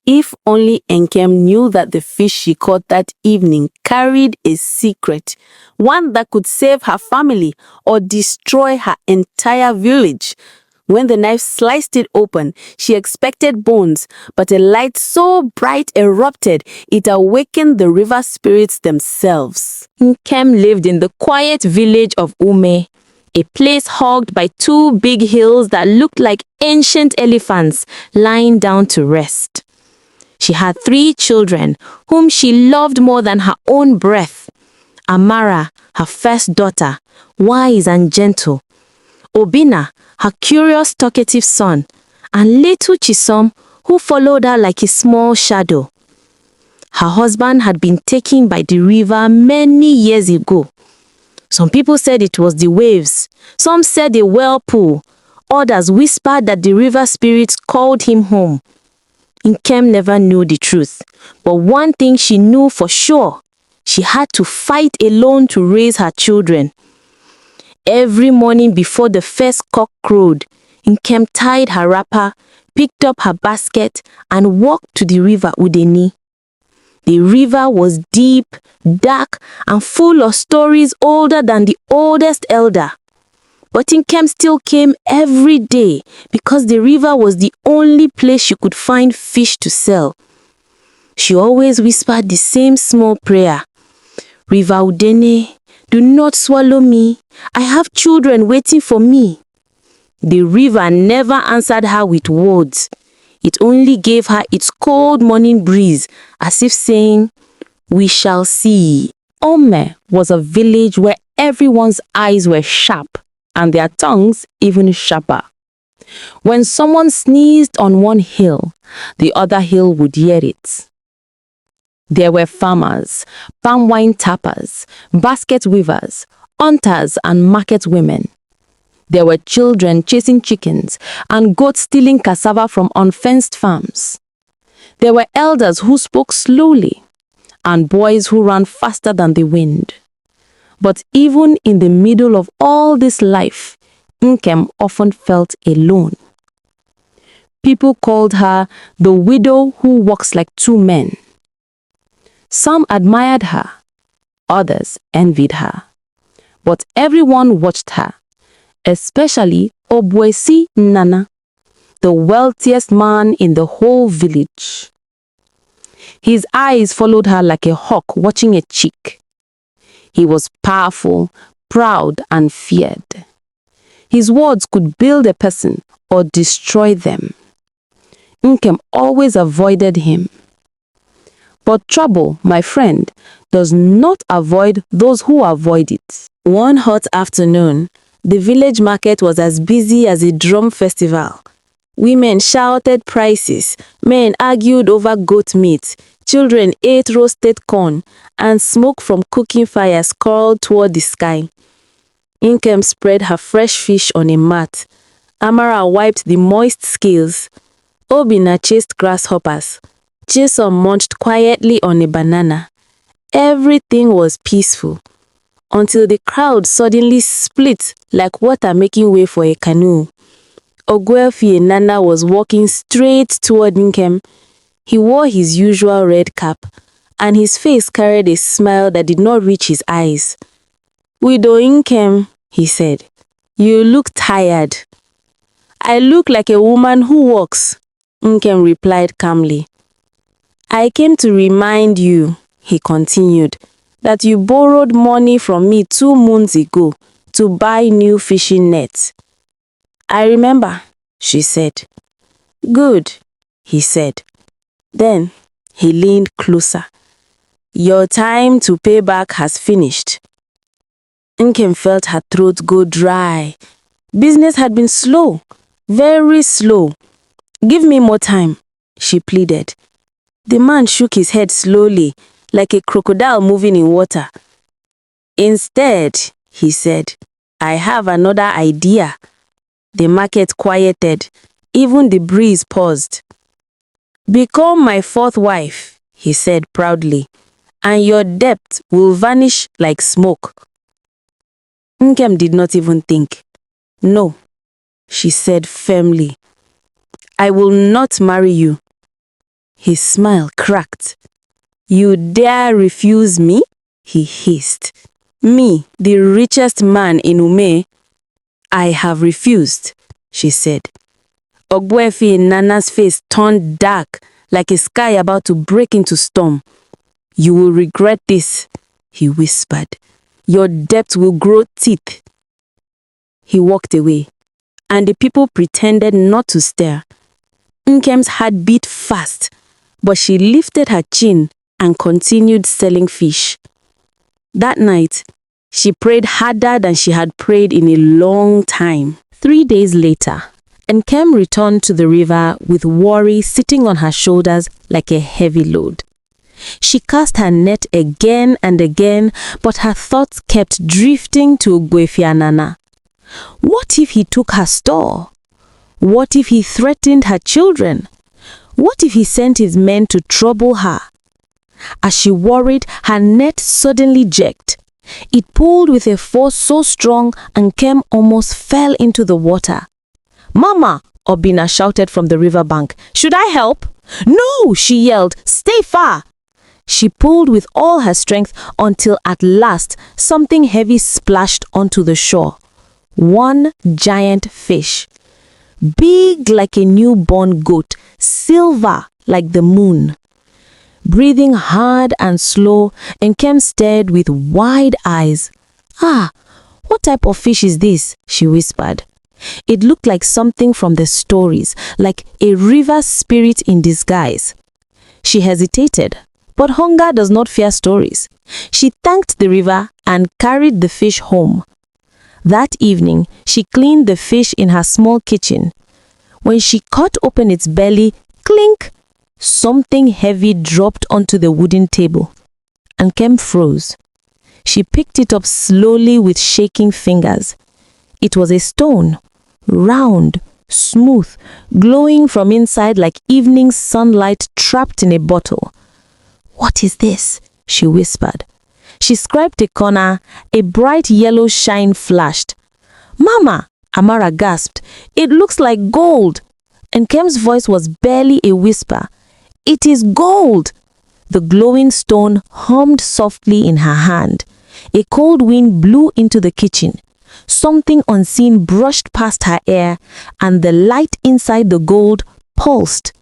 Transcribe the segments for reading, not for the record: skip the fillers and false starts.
If only Nkem knew that the fish she caught that evening carried a secret, one that could save her family or destroy her entire village. When the knife sliced it open, she expected bones, but a light so bright erupted, it awakened the river spirits themselves. Nkem lived in the quiet village of Ume, a place hugged by two big hills that looked like ancient elephants lying down to rest. She had 3 children, whom she loved more than her own breath. Amara, her first daughter, wise and gentle. Obina, her curious, talkative son, and little Chisom, who followed her like a small shadow. Her husband had been taken by the river many years ago. Some people said it was the waves, some said a whirlpool, others whispered that the river spirits called him home. Nkem never knew the truth, but one thing she knew for sure: she had to fight alone to raise her children. Every morning before the first cock crowed, Nkem tied her wrapper, picked up her basket, and walked to the river Udeni. The river was deep, dark, and full of stories older than the oldest elder. But Nkem still came every day because the river was the only place she could find fish to sell. She always whispered the same small prayer: "River Udene, do not swallow me. I have children waiting for me." The river never answered her with words. It only gave her its cold morning breeze, as if saying, "We shall see." Ome was a village where everyone's eyes were sharp and their tongues even sharper. When someone sneezed on one hill, the other hill would hear it. There were farmers, palm wine tappers, basket weavers, hunters, and market women. There were children chasing chickens and goats stealing cassava from unfenced farms. There were elders who spoke slowly and boys who ran faster than the wind. But even in the middle of all this life, Nkem often felt alone. People called her the widow who walks like 2 men. Some admired her, others envied her. But everyone watched her, especially Obwesi Nana, the wealthiest man in the whole village. His eyes followed her like a hawk watching a chick. He was powerful, proud, and feared. His words could build a person or destroy them. Nkem always avoided him. But trouble, my friend, does not avoid those who avoid it. One hot afternoon, the village market was as busy as a drum festival. Women shouted prices, men argued over goat meat, children ate roasted corn, and smoke from cooking fires curled toward the sky. Nkem spread her fresh fish on a mat. Amara wiped the moist scales. Obina chased grasshoppers. Chisom munched quietly on a banana. Everything was peaceful, until the crowd suddenly split like water making way for a canoe. Ogwelfie Nana was walking straight toward Nkem. He wore his usual red cap, and his face carried a smile that did not reach his eyes. "Widow Nkem," he said, "you look tired." "I look like a woman who walks," Nkem replied calmly. "I came to remind you," he continued, "that you borrowed money from me 2 moons ago to buy new fishing nets." "I remember," she said. "Good," he said. Then he leaned closer. "Your time to pay back has finished." Nkem felt her throat go dry. Business had been slow, very slow. "Give me more time," she pleaded. The man shook his head slowly, like a crocodile moving in water. "Instead," he said, "I have another idea." The market quieted. Even the breeze paused. "Become my 4th wife," he said proudly, "and your debt will vanish like smoke." Nkem did not even think. "No," she said firmly. "I will not marry you." His smile cracked. You dare refuse me? He hissed. Me, the richest man in Ume? I have refused, she said. Ogbuefi Nana's face turned dark, like a sky about to break into storm. You will regret this, he whispered. Your debt will grow teeth. He walked away, and the people pretended not to stare. Nkem's heart beat fast, but she lifted her chin and continued selling fish. That night, she prayed harder than she had prayed in a long time. 3 days later, Nkem returned to the river with worry sitting on her shoulders like a heavy load. She cast her net again and again, but her thoughts kept drifting to Ogbuefi Nana. What if he took her store? What if he threatened her children? What if he sent his men to trouble her? As she worried, her net suddenly jerked. It pulled with a force so strong Nkem almost fell into the water. "Mama!" Obina shouted from the riverbank. "Should I help?" "No!" she yelled. "Stay far!" She pulled with all her strength until at last something heavy splashed onto the shore. One giant fish. Big like a newborn goat, silver like the moon. Breathing hard and slow, Nkem stared with wide eyes. "Ah, what type of fish is this?" she whispered. It looked like something from the stories, like a river spirit in disguise. She hesitated, but hunger does not fear stories. She thanked the river and carried the fish home. That evening, she cleaned the fish in her small kitchen. When she cut open its belly, clink, something heavy dropped onto the wooden table. Nkem froze. She picked it up slowly with shaking fingers. It was a stone, round, smooth, glowing from inside like evening sunlight trapped in a bottle. "What is this?" she whispered. She scraped a corner. A bright yellow shine flashed. "Mama!" Amara gasped. "It looks like gold." Nkem's voice was barely a whisper. "It is gold!" The glowing stone hummed softly in her hand. A cold wind blew into the kitchen. Something unseen brushed past her ear, and the light inside the gold pulsed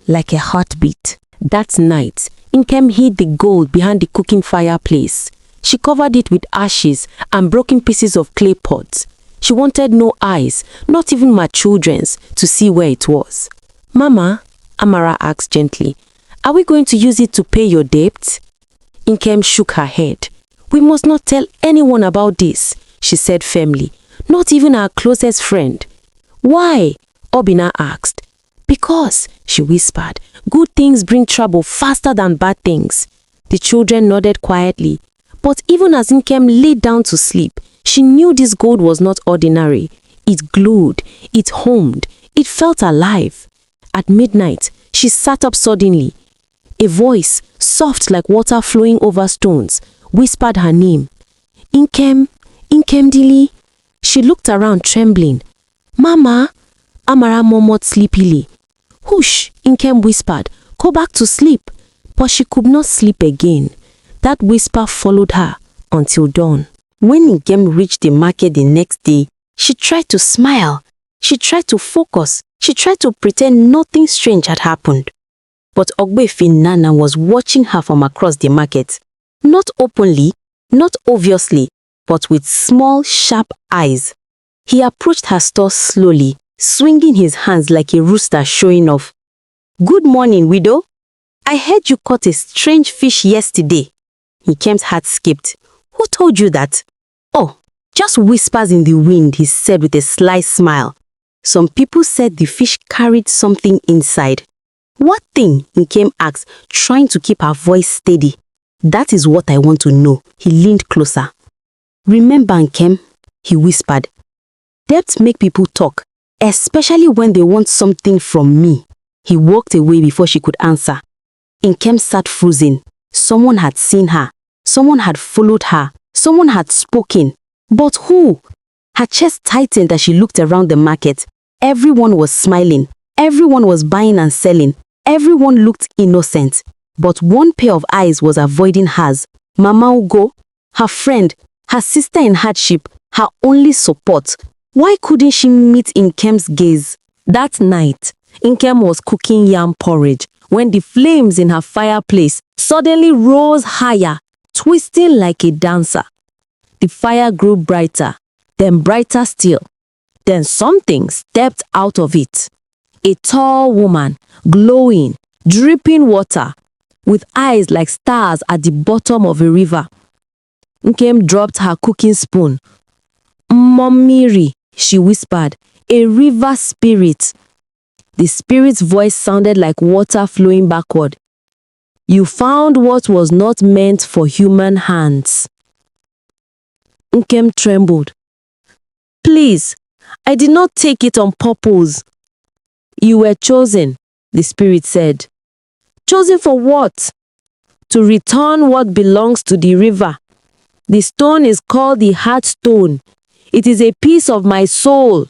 like a heartbeat. That night, Nkem hid the gold behind the cooking fireplace. She covered it with ashes and broken pieces of clay pots. She wanted no eyes, not even my children's, to see where it was. "Mama," Amara asked gently, "are we going to use it to pay your debt?" Nkem shook her head. "We must not tell anyone about this," she said firmly, "not even our closest friend." "Why?" Obina asked. "Because," she whispered, "good things bring trouble faster than bad things." The children nodded quietly. But even as Nkem lay down to sleep, she knew this gold was not ordinary. It glowed, it hummed, it felt alive. At midnight, she sat up suddenly. A voice, soft like water flowing over stones, whispered her name. "Nkem, Nkem Dili." She looked around trembling. "Mama," Amara murmured sleepily. "Hush," Nkem whispered. "Go back to sleep." But she could not sleep again. That whisper followed her until dawn. When Nkem reached the market the next day, she tried to smile. She tried to focus. She tried to pretend nothing strange had happened. But Ogbuefi Nana was watching her from across the market. Not openly, not obviously, but with small, sharp eyes. He approached her store slowly, swinging his hands like a rooster showing off. "Good morning, widow. I heard you caught a strange fish yesterday." Nkem's heart skipped. "Who told you that?" "Oh, just whispers in the wind," he said with a sly smile. "Some people said the fish carried something inside." "What thing?" Nkem asked, trying to keep her voice steady. "That is what I want to know." He leaned closer. "Remember, Nkem," he whispered. "Debts make people talk, especially when they want something from me." He walked away before she could answer. Nkem sat frozen. Someone had seen her. Someone had followed her. Someone had spoken. But who? Her chest tightened as she looked around the market. Everyone was smiling. Everyone was buying and selling. Everyone looked innocent, but one pair of eyes was avoiding hers. Mama Ugo, her friend, her sister in hardship, her only support. Why couldn't she meet Nkem's gaze? That night, Nkem was cooking yam porridge when the flames in her fireplace suddenly rose higher, twisting like a dancer. The fire grew brighter, then brighter still. Then something stepped out of it. A tall woman, glowing, dripping water, with eyes like stars at the bottom of a river. Nkem dropped her cooking spoon. "Momiri," she whispered, "a river spirit." The spirit's voice sounded like water flowing backward. "You found what was not meant for human hands." Nkem trembled. "Please, I did not take it on purpose." "You were chosen," the spirit said. "Chosen for what?" "To return what belongs to the river. The stone is called the Heartstone. It is a piece of my soul."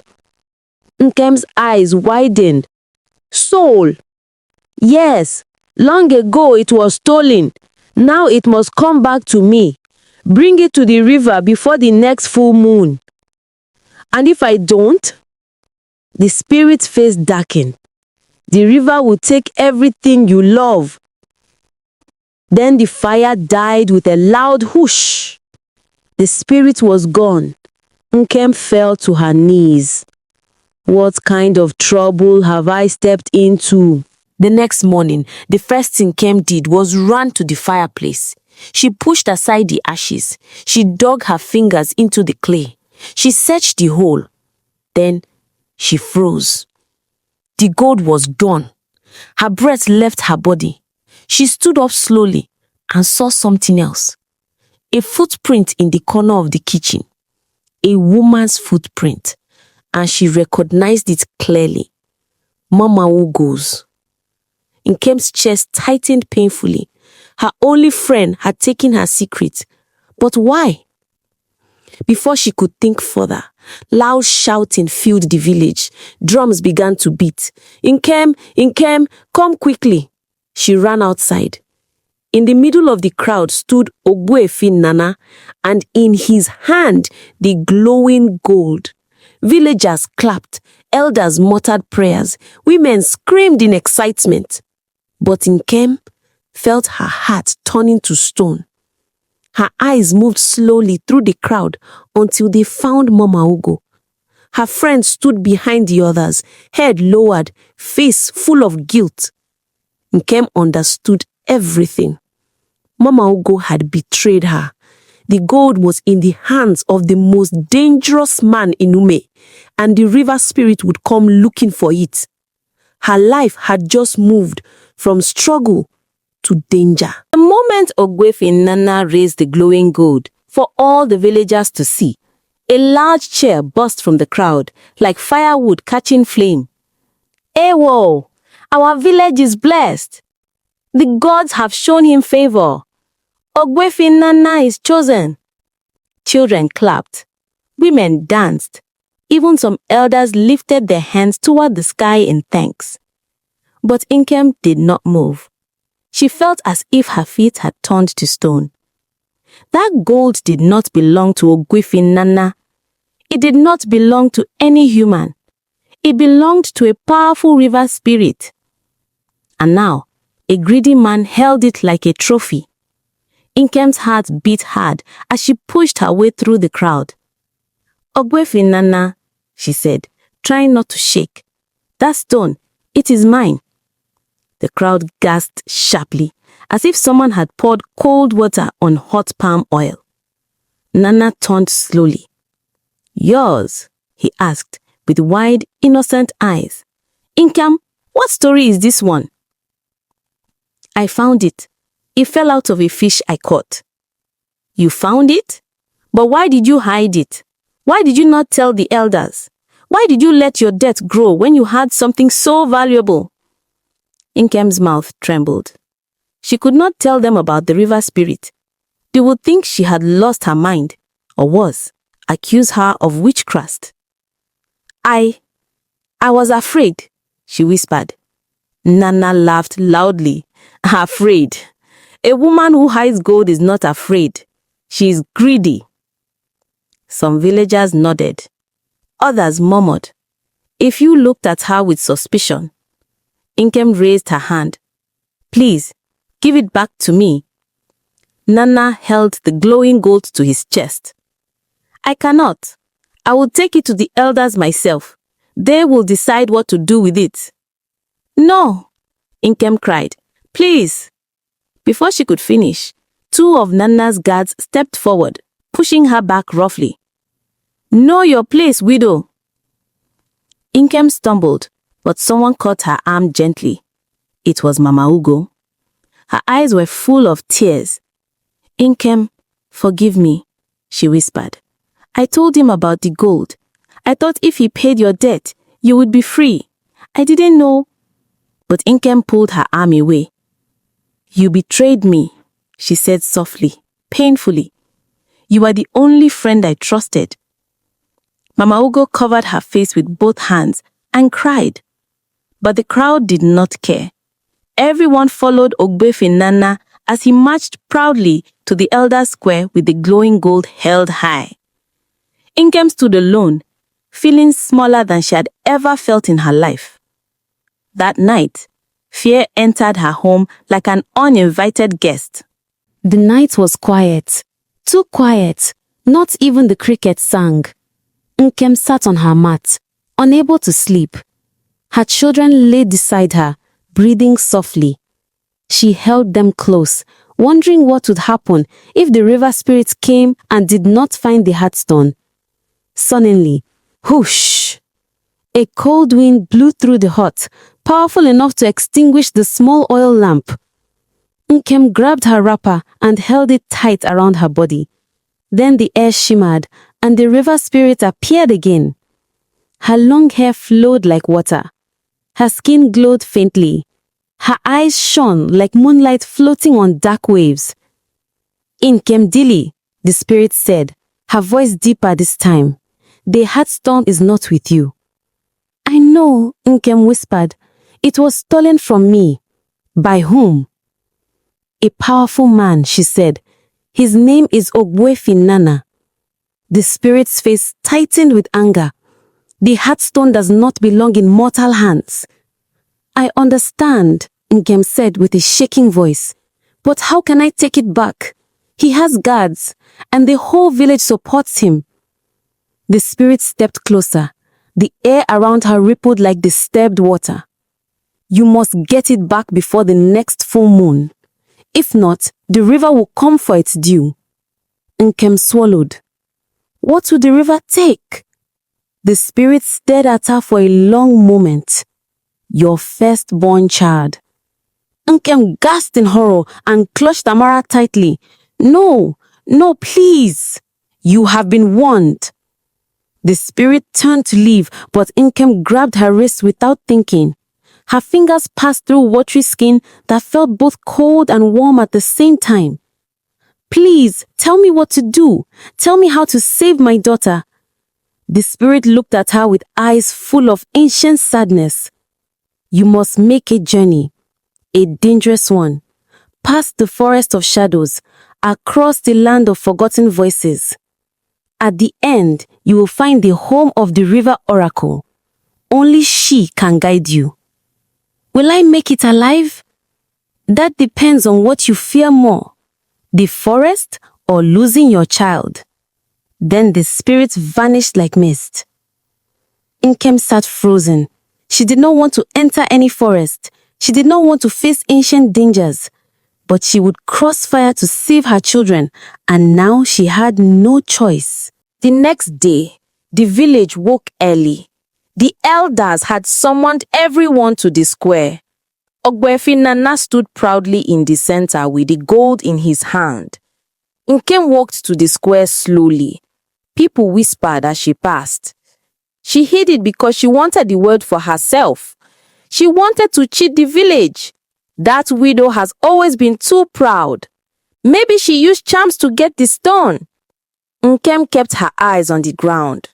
Nkem's eyes widened. "Soul?" "Yes. Long ago it was stolen. Now it must come back to me. Bring it to the river before the next full moon." "And if I don't?" The spirit's face darkened. "The river will take everything you love." Then the fire died with a loud whoosh. The spirit was gone. Nkem fell to her knees. What kind of trouble have I stepped into? The next morning, the first thing Nkem did was run to the fireplace. She pushed aside the ashes. She dug her fingers into the clay. She searched the hole. Then she froze. The gold was gone. Her breath left her body. She stood up slowly and saw something else. A footprint in the corner of the kitchen. A woman's footprint. And she recognized it clearly. Mama Ugo's. Nkem's chest tightened painfully. Her only friend had taken her secret. But why? Before she could think further, loud shouting filled the village. Drums began to beat. "Nkem, Nkem, come quickly." She ran outside. In the middle of the crowd stood Ogbuefi Nana, and in his hand the glowing gold. Villagers clapped, elders muttered prayers, women screamed in excitement. But Nkem felt her heart turning to stone. Her eyes moved slowly through the crowd until they found Mama Ugo. Her friend stood behind the others, head lowered, face full of guilt. Nkem understood everything. Mama Ugo had betrayed her. The gold was in the hands of the most dangerous man in Ume, and the river spirit would come looking for it. Her life had just moved from struggle to danger. The moment Ogbuefi Nana raised the glowing gold for all the villagers to see, a large cheer burst from the crowd, like firewood catching flame. "Ewo! Our village is blessed. The gods have shown him favor. Ogbuefi Nana is chosen." Children clapped. Women danced. Even some elders lifted their hands toward the sky in thanks. But Nkem did not move. She felt as if her feet had turned to stone. That gold did not belong to Ogbuefi Nana. It did not belong to any human. It belonged to a powerful river spirit. And now, a greedy man held it like a trophy. Nkem's heart beat hard as she pushed her way through the crowd. "Ogbuefi Nana," she said, trying not to shake. "That stone, it is mine." The crowd gasped sharply, as if someone had poured cold water on hot palm oil. Nana turned slowly. "Yours?" he asked, with wide, innocent eyes. "Nkem, what story is this one?" "I found it. It fell out of a fish I caught." "You found it? But why did you hide it? Why did you not tell the elders? Why did you let your debt grow when you had something so valuable?" Nkem's mouth trembled. She could not tell them about the river spirit. They would think she had lost her mind, or worse, accuse her of witchcraft. I was afraid," she whispered. Nana laughed loudly. Afraid? A woman who hides gold is not afraid. She is greedy. Some villagers nodded. Others murmured. A few looked at her with suspicion. Nkem raised her hand. Please, give it back to me. Nana held the glowing gold to his chest. I cannot. I will take it to the elders myself. They will decide what to do with it. No, Nkem cried. Please. Before she could finish, two of Nana's guards stepped forward, pushing her back roughly. Know your place, widow. Nkem stumbled, but someone caught her arm gently. It was Mama Ugo. Her eyes were full of tears. Nkem, forgive me, she whispered. I told him about the gold. I thought if he paid your debt, you would be free. I didn't know. But Nkem pulled her arm away. You betrayed me, she said softly, painfully. You are the only friend I trusted. Mama Ugo covered her face with both hands and cried. But the crowd did not care. Everyone followed Ogbefi Nana as he marched proudly to the Elders' Square with the glowing gold held high. Nkem stood alone, feeling smaller than she had ever felt in her life. That night, fear entered her home like an uninvited guest. The night was quiet, too quiet. Not even the crickets sang. Nkem sat on her mat, unable to sleep. Her children lay beside her, breathing softly. She held them close, wondering what would happen if the river spirits came and did not find the Heartstone. Suddenly, whoosh! A cold wind blew through the hut, powerful enough to extinguish the small oil lamp. Nkem grabbed her wrapper and held it tight around her body. Then the air shimmered, and the river spirit appeared again. Her long hair flowed like water. Her skin glowed faintly. Her eyes shone like moonlight floating on dark waves. Nkem Dili, the spirit said, her voice deeper this time. The Heartstone is not with you. I know, Nkem whispered. It was stolen from me. By whom? A powerful man, she said. His name is Ogbefi Nana. The spirit's face tightened with anger. The Heartstone does not belong in mortal hands. I understand, Nkem said with a shaking voice. But how can I take it back? He has guards, and the whole village supports him. The spirit stepped closer. The air around her rippled like disturbed water. You must get it back before the next full moon. If not, the river will come for its due. Nkem swallowed. What would the river take? The spirit stared at her for a long moment. Your firstborn child. Nkem gasped in horror and clutched Amara tightly. No, no, please. You have been warned. The spirit turned to leave, but Nkem grabbed her wrist without thinking. Her fingers passed through watery skin that felt both cold and warm at the same time. Please, tell me what to do. Tell me how to save my daughter. The spirit looked at her with eyes full of ancient sadness. You must make a journey, a dangerous one, past the forest of shadows, across the land of forgotten voices. At the end, you will find the home of the river oracle. Only she can guide you. Will I make it alive? That depends on what you fear more, the forest or losing your child. Then the spirit vanished like mist. Nkem sat frozen. She did not want to enter any forest. She did not want to face ancient dangers. But she would cross fire to save her children, and now she had no choice. The next day, the village woke early. The elders had summoned everyone to the square. Ogbefi Nana stood proudly in the center with the gold in his hand. Nkem walked to the square slowly. People whispered as she passed. She hid it because she wanted the word for herself. She wanted to cheat the village. That widow has always been too proud. Maybe she used charms to get the stone. Nkem kept her eyes on the ground.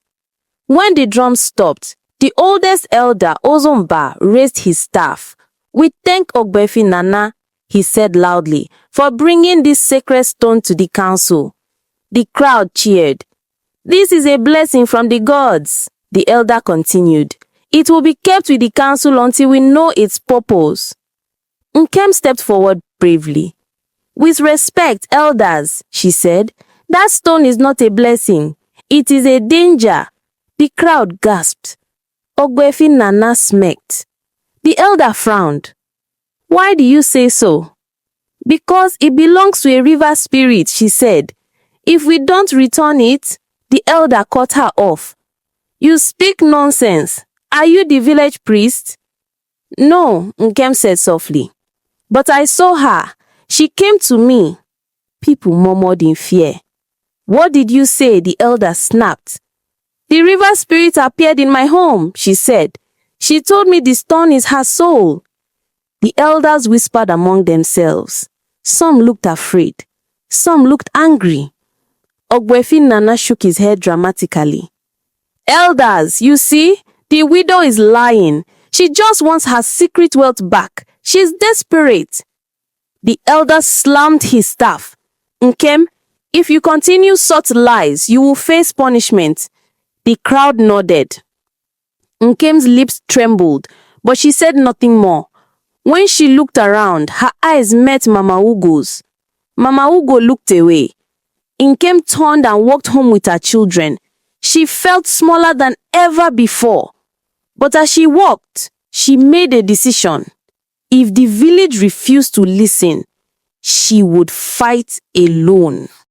When the drum stopped, the oldest elder, Ozomba, raised his staff. "We thank Ogbefi Nana," he said loudly, "for bringing this sacred stone to the council." The crowd cheered. "This is a blessing from the gods," the elder continued. "It will be kept with the council until we know its purpose." Nkem stepped forward bravely. "With respect, elders," she said, "that stone is not a blessing. It is a danger." The crowd gasped. Ogbefi Nana smirked. The elder frowned. "Why do you say so?" "Because it belongs to a river spirit," she said. "If we don't return it..." The elder cut her off. "You speak nonsense. Are you the village priest?" "No," Nkem said softly. "But I saw her. She came to me." People murmured in fear. "What did you say?" the elder snapped. "The river spirit appeared in my home," she said. "She told me the stone is her soul." The elders whispered among themselves. Some looked afraid. Some looked angry. Ogbefi Nana shook his head dramatically. "Elders, you see, the widow is lying. She just wants her secret wealth back. She's desperate." The elder slammed his staff. "Nkem, if you continue such lies, you will face punishment." The crowd nodded. Nkem's lips trembled, but she said nothing more. When she looked around, her eyes met Mama Ugo's. Mama Ugo looked away. Nkem turned and walked home with her children. She felt smaller than ever before. But as she walked, she made a decision. If the village refused to listen, she would fight alone.